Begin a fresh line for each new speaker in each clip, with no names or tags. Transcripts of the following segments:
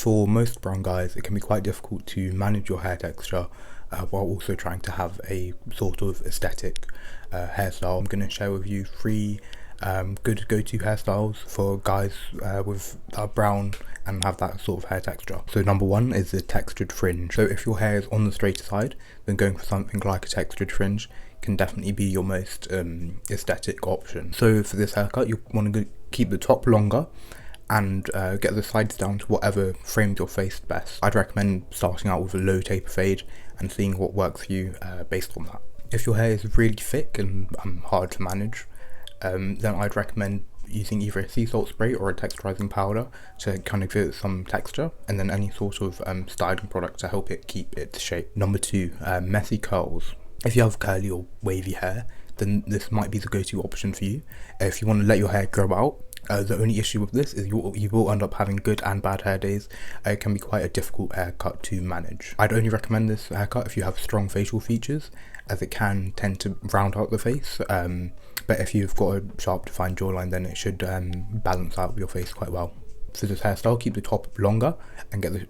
For most brown guys, it can be quite difficult to manage your hair texture while also trying to have a sort of aesthetic hairstyle. I'm going to share with you three good go-to hairstyles for guys with brown and have that sort of hair texture. So number one is the textured fringe. So if your hair is on the straighter side, then going for something like a textured fringe can definitely be your most aesthetic option. So for this haircut, you want to keep the top longer and get the sides down to whatever frames your face best. I'd recommend starting out with a low taper fade and seeing what works for you based on that. If your hair is really thick and hard to manage, then I'd recommend using either a sea salt spray or a texturizing powder to kind of give it some texture, and then any sort of styling product to help it keep its shape. Number two, messy curls. If you have curly or wavy hair, then this might be the go-to option for you. If you want to let your hair grow out, the only issue with this is you will end up having good and bad hair days. It can be quite a difficult haircut to manage. I'd only recommend this haircut if you have strong facial features, as it can tend to round out the face. But if you've got a sharp defined jawline, then it should balance out your face quite well. For this hairstyle, keep the top longer and get the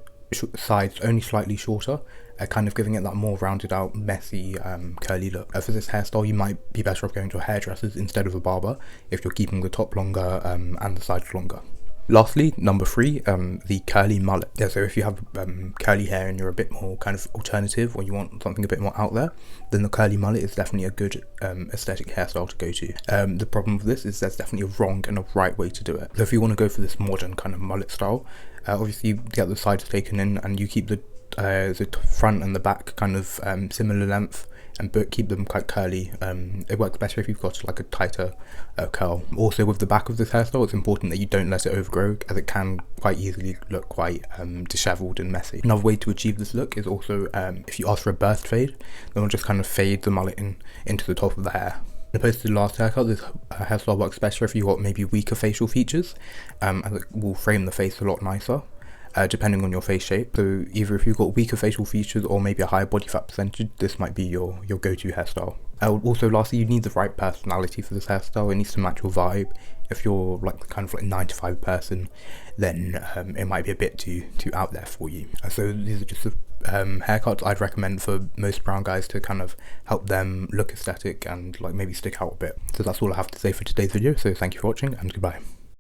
sides only slightly shorter, kind of giving it that more rounded out, messy, curly look. For this hairstyle, you might be better off going to a hairdresser's instead of a barber if you're keeping the top longer and the sides longer. Lastly, number three, the curly mullet. Yeah, so if you have curly hair and you're a bit more kind of alternative, or you want something a bit more out there, then the curly mullet is definitely a good aesthetic hairstyle to go to. The problem with this is there's definitely a wrong and a right way to do it. So if you want to go for this modern kind of mullet style, obviously you get the sides taken in and you keep the front and the back kind of similar length, but keep them quite curly. It works better if you've got like a tighter curl. Also, with the back of this hairstyle, it's important that you don't let it overgrow, as it can quite easily look quite disheveled and messy. Another way to achieve this look is also if you ask for a burst fade, then we'll just kind of fade the mullet into the top of the hair. As opposed to the last haircut, this hairstyle works better if you've got maybe weaker facial features, as it will frame the face a lot nicer. Depending on your face shape. So either if you've got weaker facial features or maybe a higher body fat percentage, this might be your go-to hairstyle. Also, lastly, you need the right personality for this hairstyle. It needs to match your vibe. If you're like kind of like 9 to 5 person, then it might be a bit too out there for you. So these are just the haircuts I'd recommend for most brown guys to kind of help them look aesthetic and like maybe stick out a bit. So that's all I have to say for today's video. So thank you for watching and goodbye.